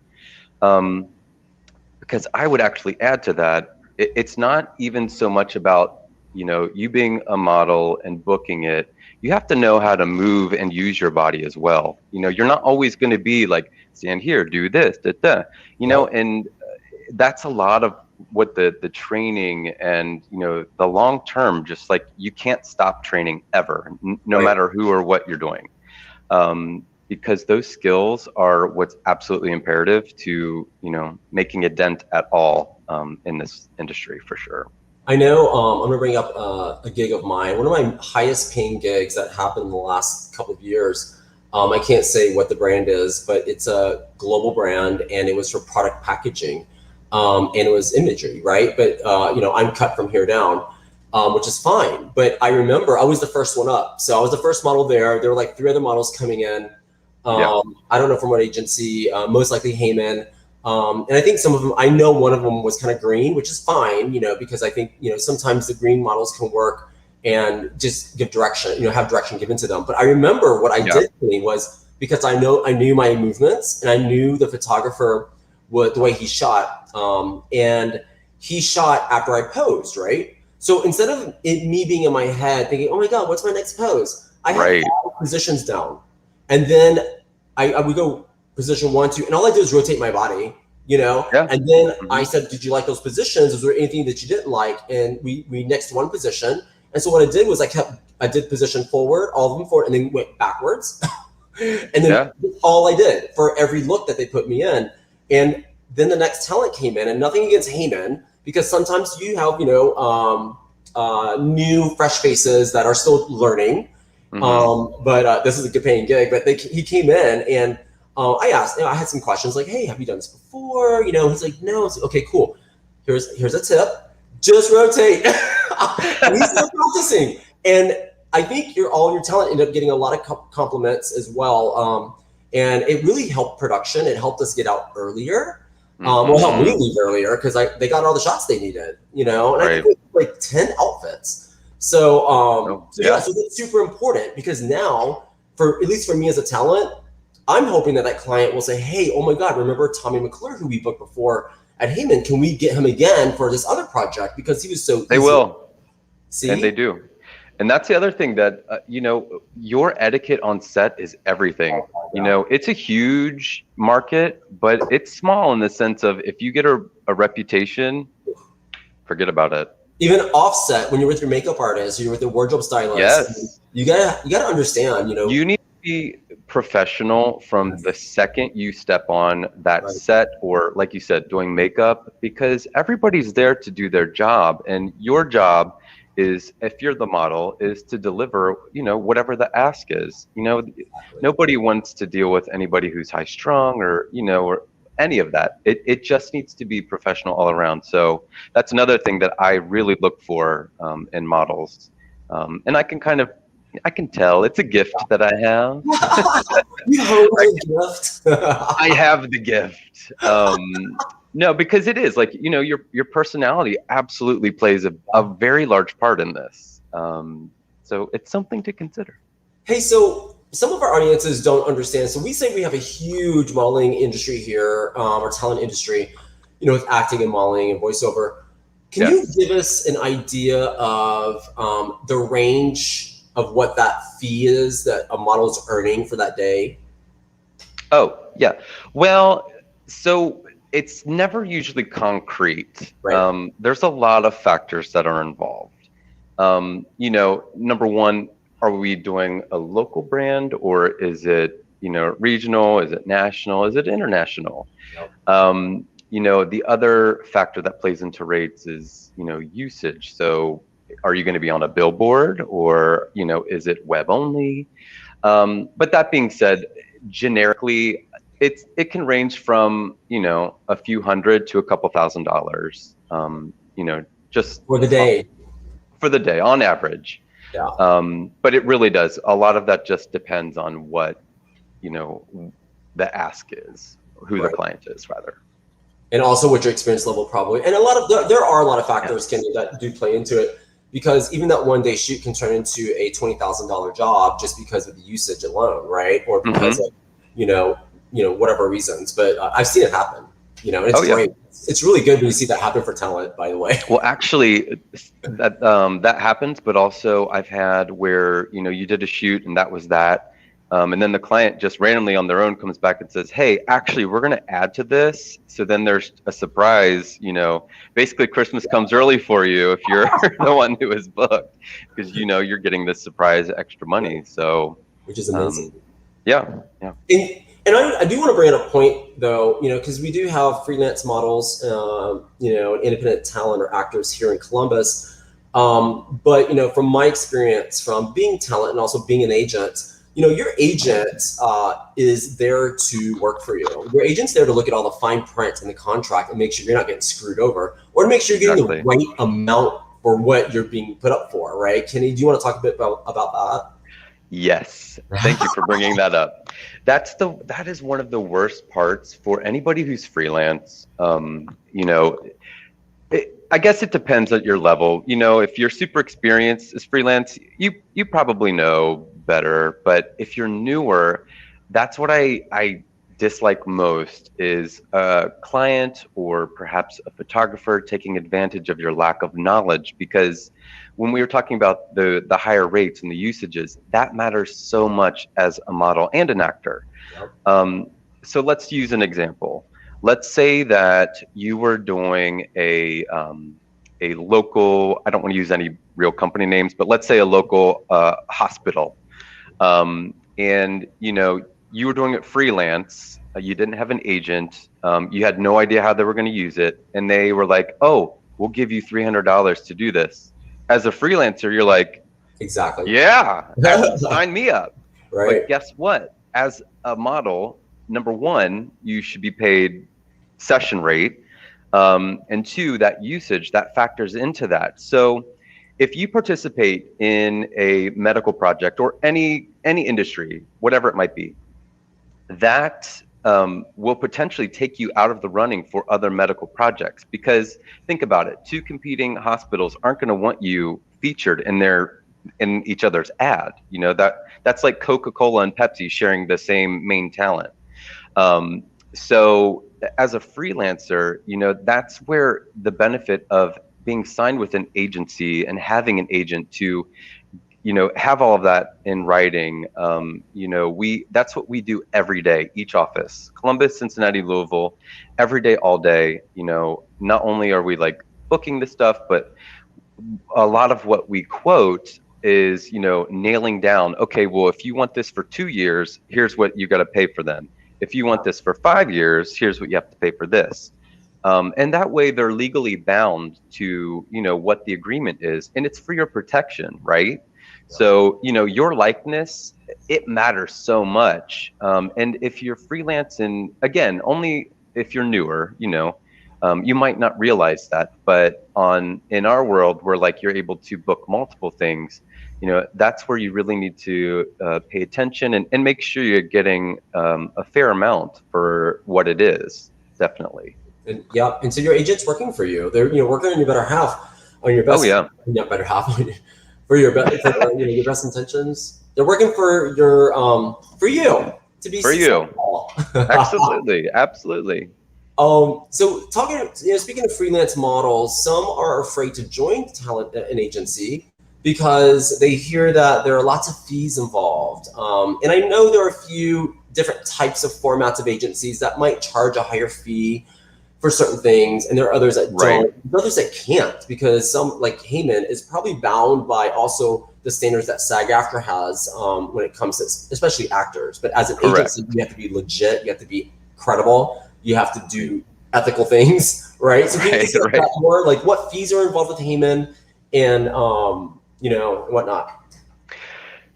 Because I would actually add to that, it's not even so much about, you being a model and booking it. You have to know how to move and use your body as well. You're not always going to be like, stand here, do this, and that's a lot of what the training and the long term, just like you can't stop training ever, no matter who or what you're doing, because those skills are what's absolutely imperative to making a dent at all in this industry for sure. I know I'm gonna bring up a gig of mine, one of my highest paying gigs that happened in the last couple of years. I can't say what the brand is, but it's a global brand, and it was for product packaging. And it was imagery, right? But I'm cut from here down, which is fine. But I remember I was the first one up, so I was the first model there. There were like 3 other models coming in. I don't know from what agency, most likely Heyman. And I think some of them, I know one of them was kind of green, which is fine, because I think sometimes the green models can work and just give direction, have direction given to them. But I remember what I did was, because I knew my movements and I knew the photographer, the way he shot, and he shot after I posed, right? So instead of me being in my head thinking, oh my God, what's my next pose? I had 5 positions down, and then I would go position 1, 2, and all I did was rotate my body, and then I said, did you like those positions? Is there anything that you didn't like? And we nixed one position. And so what I did was I did position forward, all of them forward, and then went backwards. And then that's all I did for every look that they put me in. And then the next talent came in, and nothing against Heyman, because sometimes you have, new fresh faces that are still learning. But this is a good paying gig, but he came in, and I asked, I had some questions like, hey, have you done this before? He's like, no. It's like, okay, cool. Here's a tip. Just rotate. And he's still practicing. And I think all your talent ended up getting a lot of compliments as well. And it really helped production. It helped us get out earlier. Well, helped me leave earlier because they got all the shots they needed, and I think like 10 outfits. So, so that's super important, because now, at least for me as a talent, I'm hoping that client will say, hey, oh my God, remember Tommy McClure, who we booked before at Heyman? Can we get him again for this other project? Because he was so easy. They will. See? And they do. And that's the other thing that, your etiquette on set is everything. It's a huge market, but it's small in the sense of, if you get a reputation, forget about it. Even offset, when you're with your makeup artist, you're with the wardrobe stylist, you gotta understand, You need to be professional from the second you step on that set, or like you said, doing makeup, because everybody's there to do their job, and your job is, if you're the model, is to deliver, whatever the ask is. Nobody wants to deal with anybody who's high strung or any of that. It just needs to be professional all around. So that's another thing that I really look for in models. And I can tell it's a gift that I have. You have a gift. I have the gift. No, because it is like, your personality absolutely plays a very large part in this. So it's something to consider. Hey, so some of our audiences don't understand. So we say we have a huge modeling industry here, or talent industry, with acting and modeling and voiceover. Can you give us an idea of the range of what that fee is that a model is earning for that day? Oh, yeah. Well, so it's never usually concrete. Right. There's a lot of factors that are involved. Number one, are we doing a local brand, or is it, regional? Is it national? Is it international? Yep. The other factor that plays into rates is, usage. So are you going to be on a billboard, or, is it web only? But that being said, generically, it can range from, you know, a few hundred to a couple $1,000s, you know, just For the day. For the day on average. Yeah. But it really does. A lot of that just depends on what, you know, the ask is, who the client is rather. And also what your experience level probably, and a lot of, there are a lot of factors that do play into it, because even that one day shoot can turn into a $20,000 job just because of the usage alone, right? Or because of, you know, whatever reasons, but I've seen it happen, you know, and it's great. It's really good when you see that happen for talent, by the way. Well, actually, that happens, but also I've had where, you know, you did a shoot and that was that. And then the client just randomly on their own comes back and says, hey, actually, we're going to add to this. So then there's a surprise, you know, basically Christmas comes early for you if you're the one who is booked, because, you know, you're getting this surprise extra money. So, which is amazing. Yeah. And I do want to bring up a point, though, you know, because we do have freelance models, you know, independent talent or actors here in Columbus. But, you know, from my experience from being talent and also being an agent, you know, your agent is there to work for you. Your agent's there to look at all the fine print in the contract and make sure you're not getting screwed over, or to make sure you're getting the right amount for what you're being put up for, right? Kenny, do you want to talk a bit about that? Yes, thank you for bringing that up. That is one of the worst parts for anybody who's freelance. You know, I guess it depends at your level. You know, if you're super experienced as freelance, you probably know better. But if you're newer, that's what I dislike most, is a client or perhaps a photographer taking advantage of your lack of knowledge. Because when we were talking about the higher rates and the usages, that matters so much as a model and an actor. So let's use an example. Let's say that you were doing a local, I don't want to use any real company names, but let's say a local hospital. And, you know, you were doing it freelance. You didn't have an agent. You had no idea how they were going to use it. And they were like, oh, we'll give you $300 to do this. As a freelancer, you're like, exactly. Yeah, sign me up. Right. But guess what? As a model, number one, you should be paid session rate. And two, that usage, that factors into that. So if you participate in a medical project or any industry, whatever it might be, that will potentially take you out of the running for other medical projects. Because think about it, two competing hospitals aren't going to want you featured in each other's ad. You know, that's like Coca-Cola and Pepsi sharing the same main talent. So as a freelancer, you know, that's where the benefit of being signed with an agency and having an agent to, you know, have all of that in writing. You know, that's what we do every day, each office, Columbus, Cincinnati, Louisville, every day, all day. You know, not only are we like booking this stuff, but a lot of what we quote is, you know, nailing down, okay, well, if you want this for 2 years, here's what you got to pay for them. If you want this for 5 years, here's what you have to pay for this. And that way they're legally bound to, you know, what the agreement is, and it's for your protection, right? So, you know, your likeness, it matters so much. And if you're freelancing, again, only if you're newer, you know, you might not realize that, but in our world where like you're able to book multiple things, you know, that's where you really need to pay attention and make sure you're getting a fair amount for what it is, definitely. And and so your agent's working for you. They're, you know, working on your better half, on your best. Oh yeah. Not better half, for your best, you know, your best intentions. They're working for your for you to be successful. Absolutely, absolutely. So talking, you know, speaking of freelance models, some are afraid to join an agency because they hear that there are lots of fees involved. And I know there are a few different types of formats of agencies that might charge a higher fee for certain things, and there are others that don't, others that can't, because some, like Heyman, is probably bound by also the standards that SAG-AFTRA has when it comes to especially actors. But as an agency, you have to be legit, you have to be credible, you have to do ethical things, right? So can you say that more, like what fees are involved with Heyman and you know, and whatnot?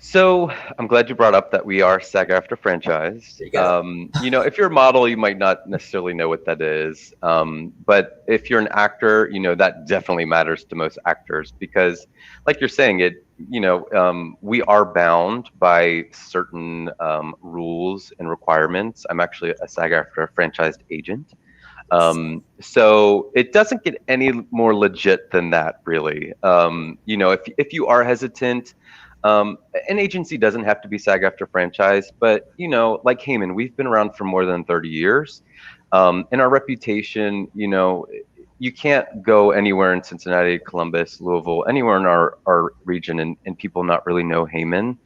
So I'm glad you brought up that we are SAG-AFTRA franchised. There you go. If you're a model, you might not necessarily know what that is. But if you're an actor, that definitely matters to most actors because, like you're saying, we are bound by certain rules and requirements. I'm actually a SAG-AFTRA franchised agent. So it doesn't get any more legit than that, really. If you are hesitant, an agency doesn't have to be SAG-AFTRA franchise, but like Heyman, we've been around for more than 30 years. And our reputation, you can't go anywhere in Cincinnati, Columbus, Louisville, anywhere in our region and people not really know Heyman.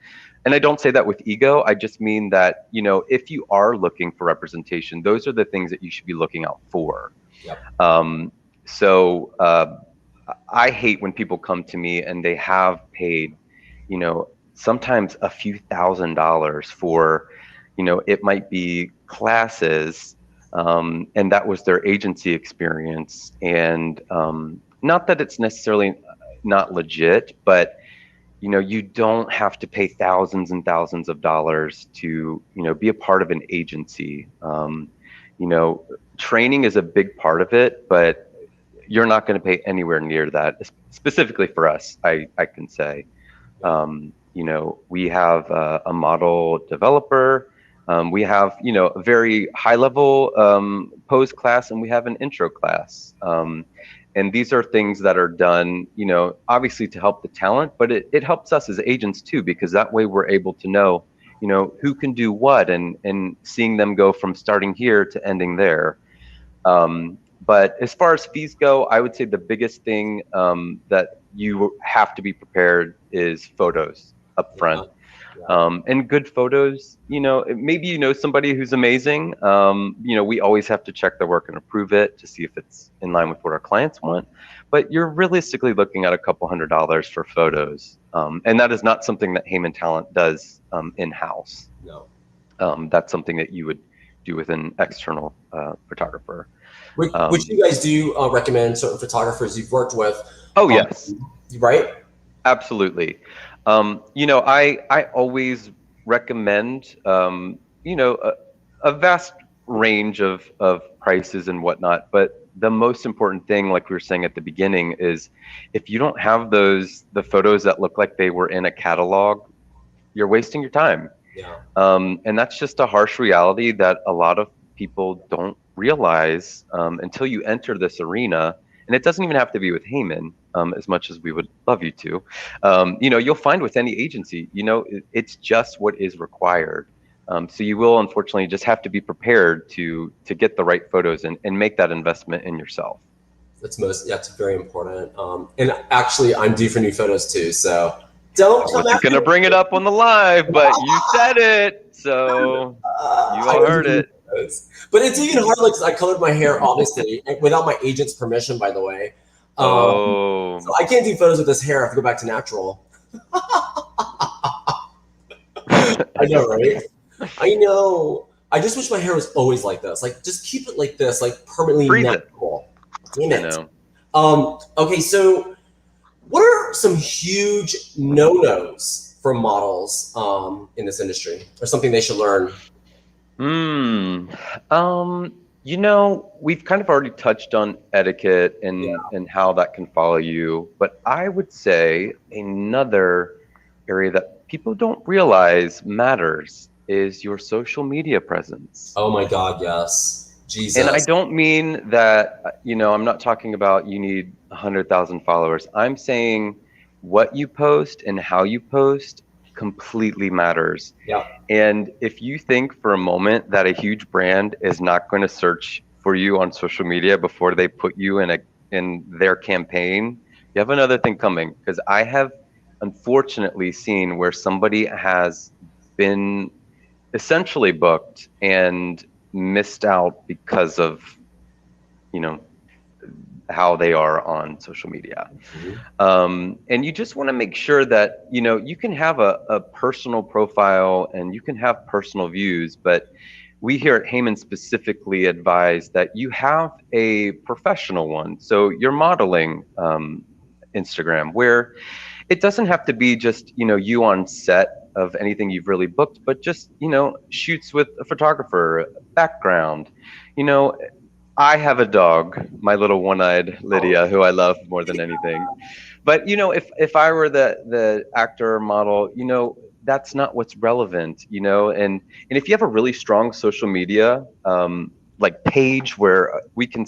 And I don't say that with ego. I just mean that, if you are looking for representation, those are the things that you should be looking out for. Yep. I hate when people come to me and they have paid, sometimes a few $1,000s for, it might be classes, and that was their agency experience. And not that it's necessarily not legit, but you don't have to pay thousands and thousands of dollars to, be a part of an agency. Training is a big part of it, but you're not going to pay anywhere near that. Specifically for us, I can say. We have a model developer. We have, a very high level pose class, and we have an intro class. And these are things that are done, obviously to help the talent, but it helps us as agents too, because that way we're able to know, who can do what and seeing them go from starting here to ending there. But as far as fees go, I would say the biggest thing that you have to be prepared is photos up front. And good photos, maybe somebody who's amazing. We always have to check their work and approve it to see if it's in line with what our clients want. But you're realistically looking at a couple $100s for photos. And that is not something that Heyman Talent does in-house. No. That's something that you would do with an external photographer. Which you guys do recommend certain photographers you've worked with? Oh, yes. Right? Absolutely. I always recommend, a vast range of prices and whatnot. But the most important thing, like we were saying at the beginning, is if you don't have the photos that look like they were in a catalog, you're wasting your time. Yeah. And that's just a harsh reality that a lot of people don't realize until you enter this arena. And it doesn't even have to be with Heyman, as much as we would love you to. You'll find with any agency, it's just what is required. So you will unfortunately just have to be prepared to get the right photos and make that investment in yourself. That's very important. And actually, I'm due for new photos too. So don't. I wasn't gonna bring it up on the live, but you said it, so you all heard it. But it's even harder because I colored my hair, obviously, without my agent's permission, by the way. So I can't do photos with this hair. I have to go back to natural. I know, right? I know. I just wish my hair was always like this. Like, just keep it like this, like permanently natural. Damn it. Okay, so what are some huge no-nos for models in this industry, or something they should learn? We've kind of already touched on etiquette and how that can follow you, but I would say another area that people don't realize matters is your social media presence. Oh my God, yes. Jesus. And I don't mean that, I'm not talking about you need 100,000 followers. I'm saying what you post and how you post completely matters. Yeah. And if you think for a moment that a huge brand is not going to search for you on social media before they put you in their campaign, you have another thing coming. Because I have unfortunately seen where somebody has been essentially booked and missed out because of, how they are on social media. Mm-hmm. And you just want to make sure that, you can have a personal profile and you can have personal views, but we here at Heyman specifically advise that you have a professional one. So your modeling Instagram, where it doesn't have to be just, you on set. of anything you've really booked, but just, shoots with a photographer, background. You know, I have a dog, my little one-eyed Lydia, who I love more than anything. But if I were the actor or model, that's not what's relevant, and if you have a really strong social media like page where we can,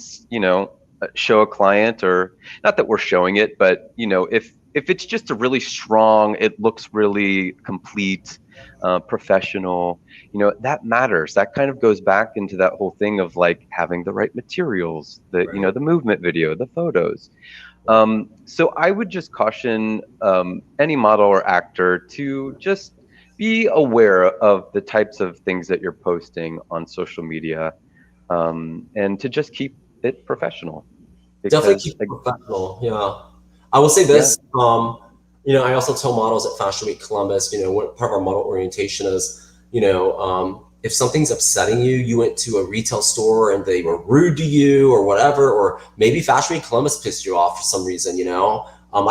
show a client, or not that we're showing it, but if it's just a really strong, it looks really complete, professional, that matters. That kind of goes back into that whole thing of like having the right materials, the movement video, the photos. So I would just caution any model or actor to just be aware of the types of things that you're posting on social media, and to just keep it professional. Definitely keep it professional. Yeah. I will say this, I also tell models at Fashion Week Columbus, what part of our model orientation is, if something's upsetting you, you went to a retail store and they were rude to you or whatever, or maybe Fashion Week Columbus pissed you off for some reason, I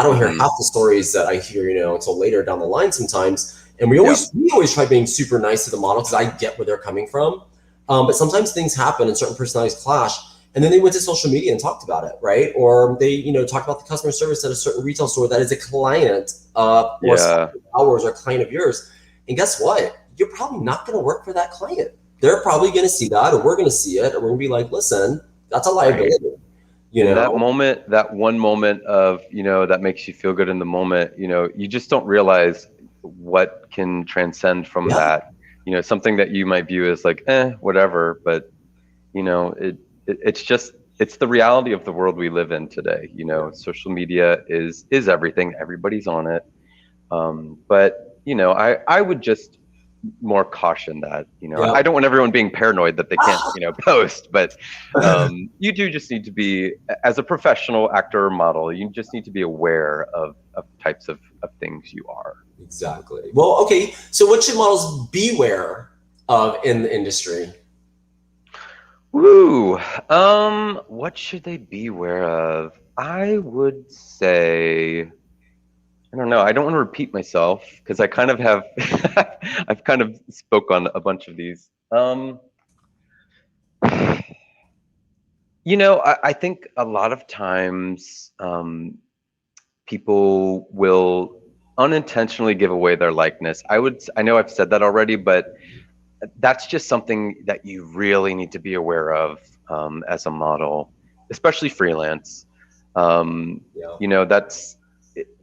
don't hear half the stories that I hear, until later down the line sometimes. And we always try being super nice to the model because I get where they're coming from. But sometimes things happen and certain personalities clash. And then they went to social media and talked about it, right? Or they, talked about the customer service at a certain retail store that is a client or ours or a client of yours. And guess what? You're probably not going to work for that client. They're probably going to see that, or we're going to see it, and we're going to be like, listen, that's a liability. That one moment of, that makes you feel good in the moment, you just don't realize what can transcend from that. Something that you might view as like, whatever, but it's the reality of the world we live in today. Social media is everything. Everybody's on it. But I would just more caution that, I don't want everyone being paranoid that they can't, post, but you do just need to be, as a professional actor or model, you just need to be aware of types of things you are. Exactly. Well, okay. So what should models beware of in the industry? Woo. What should they beware of? I would say, I don't know. I don't want to repeat myself because I kind of have, I've kind of spoke on a bunch of these. I think a lot of times people will unintentionally give away their likeness. I know I've said that already, but that's just something that you really need to be aware of as a model, especially freelance.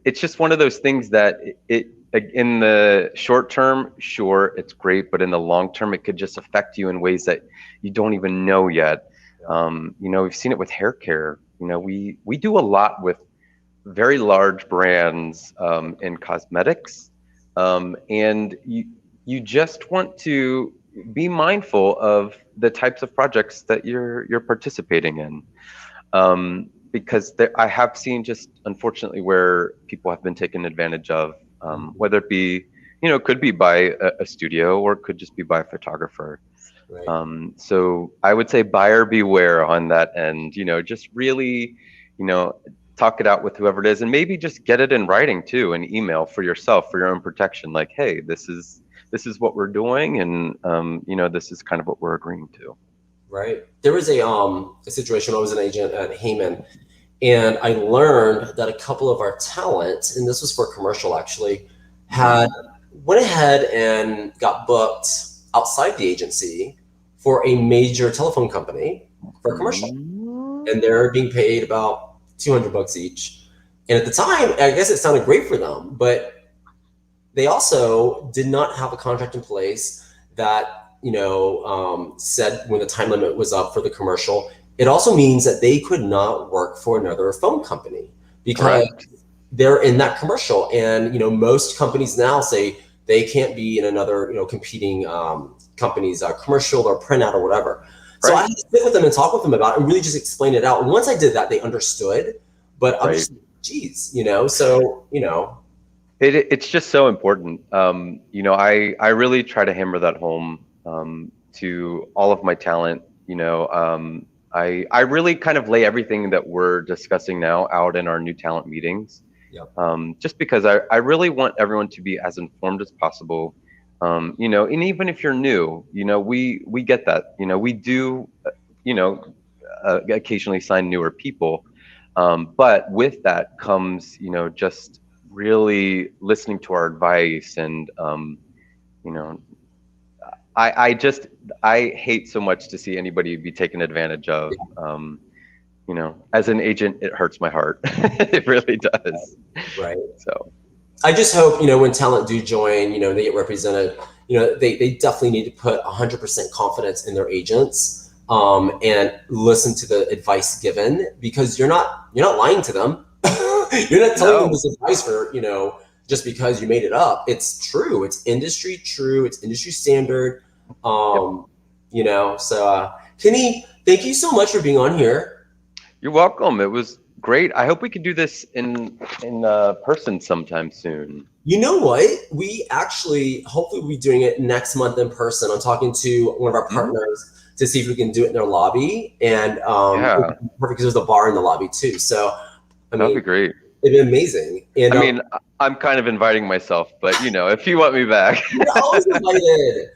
It's just one of those things that it in the short term, sure, it's great, but in the long term, it could just affect you in ways that you don't even know yet. We've seen it with hair care. We do a lot with very large brands in cosmetics, and you just want to be mindful of the types of projects that you're participating in, because I have seen just unfortunately where people have been taken advantage of, whether it be could be by a studio or it could just be by a photographer. Right. So I would say buyer beware on that end. Just really talk it out with whoever it is, and maybe just get it in writing too, an email for yourself, for your own protection, like, hey, this is what we're doing, and this is kind of what we're agreeing to. Right. There was a situation when I was an agent at Heyman, and I learned that a couple of our talent, and this was for a commercial actually, went ahead and got booked outside the agency for a major telephone company for a commercial, and they're being paid about $200 each. And at the time, I guess it sounded great for them, but they also did not have a contract in place that said when the time limit was up for the commercial. It also means that they could not work for another phone company because they're in that commercial. And most companies now say they can't be in another competing company's commercial or printout or whatever. So I had to sit with them and talk with them about it and really just explain it out. And once I did that, they understood. But I'm just, geez, It's just so important. I really try to hammer that home to all of my talent. I really kind of lay everything that we're discussing now out in our new talent meetings. Just because I really want everyone to be as informed as possible. You know, and even if you're new, you know, we get that. You know, we do, occasionally sign newer people. But with that comes, you know, just really listening to our advice. And, you know, I hate so much to see anybody be taken advantage of. You know, as an agent, it hurts my heart. It really does. Right. So I just hope, you know, when talent do join, you know, they get represented, you know, they definitely need to put 100% confidence in their agents, and listen to the advice given, because you're not lying to them. You're not telling them this advice for, you know, just because you made it up. It's true. It's industry true. It's industry standard. You know, so Kenny, thank you so much for being on here. You're welcome. It was great. I hope we can do this in person sometime soon. You know what? We actually, hopefully we'll be doing it next month in person. I'm talking to one of our partners to see if we can do it in their lobby. And perfect, because there's a bar in the lobby too. So I mean, that'd be great. It'd be amazing. And I mean, I'm kind of inviting myself, but you know, if you want me back. You're always invited.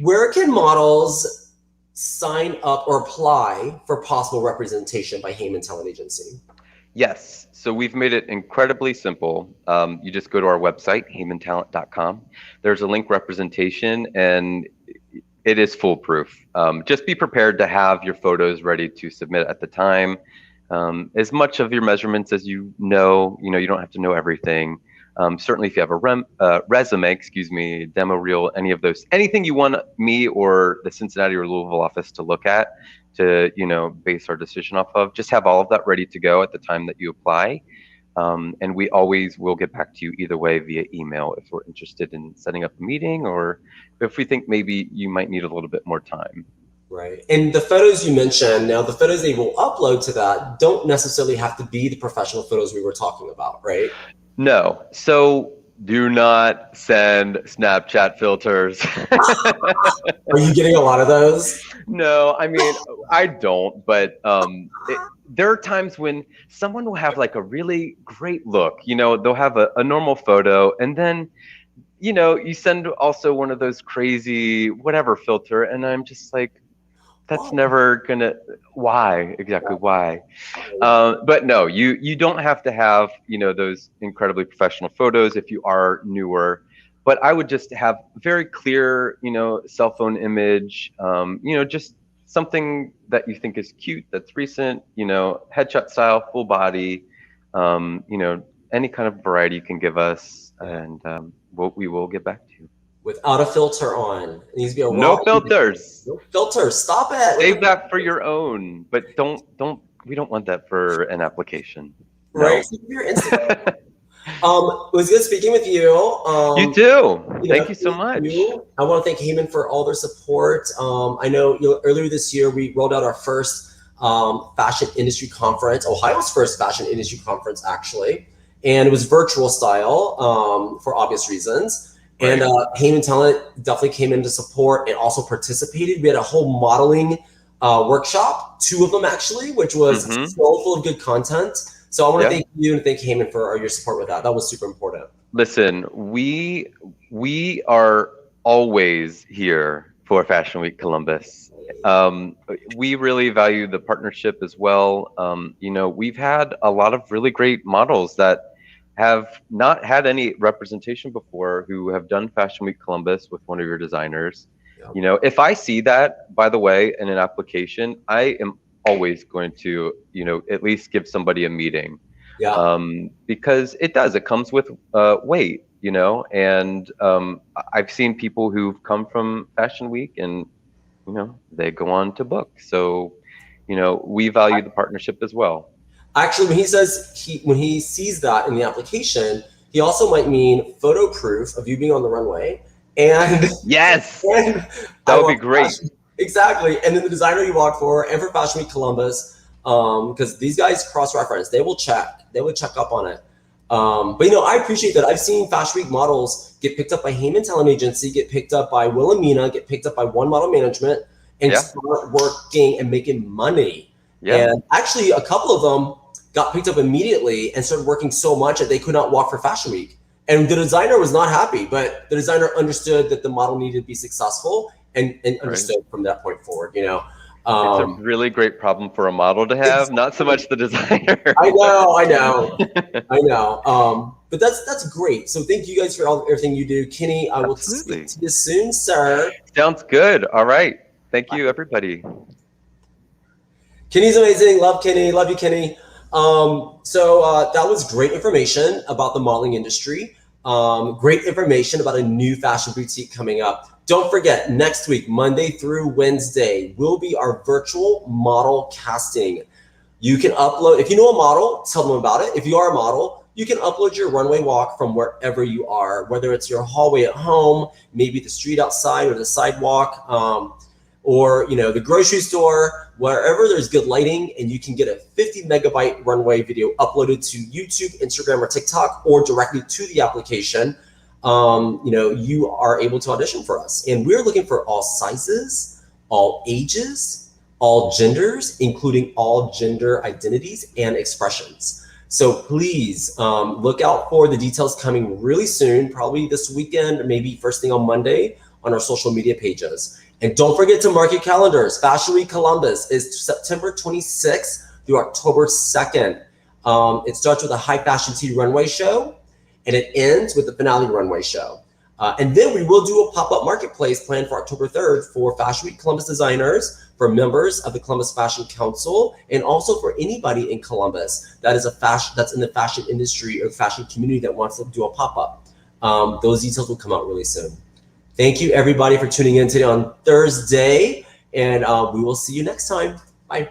Where can models sign up or apply for possible representation by Heyman Talent Agency? Yes. So we've made it incredibly simple. You just go to our website, heymantalent.com. There's a link representation, and it is foolproof. Just be prepared to have your photos ready to submit at the time. As much of your measurements as you know, you don't have to know everything. Certainly if you have a resume, demo reel, any of those, anything you want me or the Cincinnati or Louisville office to look at to, base our decision off of, just have all of that ready to go at the time that you apply. And we always will get back to you either way via email if we're interested in setting up a meeting, or if we think maybe you might need a little bit more time. Right. And the photos you mentioned, now the photos they will upload to that don't necessarily have to be the professional photos we were talking about, right? No. So do not send Snapchat filters. Are you getting a lot of those? No, I mean, I don't, but there are times when someone will have like a really great look, they'll have a normal photo, and then, you send also one of those crazy whatever filter, and I'm just like, that's never gonna, why? Exactly why? But no, you don't have to have, those incredibly professional photos if you are newer. But I would just have very clear, cell phone image, just something that you think is cute, that's recent, headshot style, full body, any kind of variety you can give us, and we will get back to you. Without a filter on. It needs to be a no filters. No filters. Stop it. Save that for your own, but we don't want that for an application. No. Right. Your Instagram. It was good speaking with you. You too. Thank you so much. I want to thank Heyman for all their support. I know earlier this year we rolled out our first fashion industry conference, Ohio's first fashion industry conference actually, and it was virtual style for obvious reasons. Right. And Heyman Talent definitely came in to support and also participated. We had a whole modeling workshop, 2 of them actually, which was so full of good content. So I want to thank you and thank Heyman for your support with that. That was super important. Listen, we are always here for Fashion Week Columbus. We really value the partnership as well. We've had a lot of really great models that have not had any representation before who have done Fashion Week Columbus with one of your designers. Yep. If I see that, by the way, in an application, I am always going to, at least give somebody a meeting. Yeah. Because it comes with weight, and I've seen people who've come from Fashion Week and, they go on to book. So, we value the partnership as well. Actually, when he sees that in the application, he also might mean photo proof of you being on the runway. And yes, that would be great. Exactly. And then the designer you walk for, and for Fashion Week Columbus, because these guys cross-reference, they will check up on it. But I appreciate that. I've seen Fashion Week models get picked up by Heyman Talent Agency, get picked up by Wilhelmina, get picked up by One Model Management, and start working and making money. Yeah. And actually, a couple of them got picked up immediately and started working so much that they could not walk for Fashion Week. And the designer was not happy, but the designer understood that the model needed to be successsul and understood from that point forward, you know. It's a really great problem for a model to have, not so much the designer. I know. But that's great. So thank you guys for everything you do. Kenny, I will speak to you soon, sir. Sounds good. All right. Thank you, everybody. Kenny's amazing. Love Kenny. Love you, Kenny. So that was great information about the modeling industry. Great information about a new fashion boutique coming up. Don't forget, next week, Monday through Wednesday, will be our virtual model casting. You can upload, if you know a model, tell them about it. If you are a model, you can upload your runway walk from wherever you are, whether it's your hallway at home, maybe the street outside or the sidewalk, or the grocery store, wherever there's good lighting, and you can get a 50 megabyte runway video uploaded to YouTube, Instagram, or TikTok, or directly to the application. You are able to audition for us. And we're looking for all sizes, all ages, all genders, including all gender identities and expressions. So please look out for the details coming really soon, probably this weekend, or maybe first thing on Monday on our social media pages. And don't forget to mark your calendars. Fashion Week Columbus is September 26th through October 2nd. It starts with a high fashion tea runway show, and it ends with the finale runway show. And then we will do a pop-up marketplace planned for October 3rd for Fashion Week Columbus designers, for members of the Columbus Fashion Council, and also for anybody in Columbus that is that's in the fashion industry or fashion community that wants to do a pop-up. Those details will come out really soon. Thank you everybody for tuning in today on Thursday, and we will see you next time. Bye.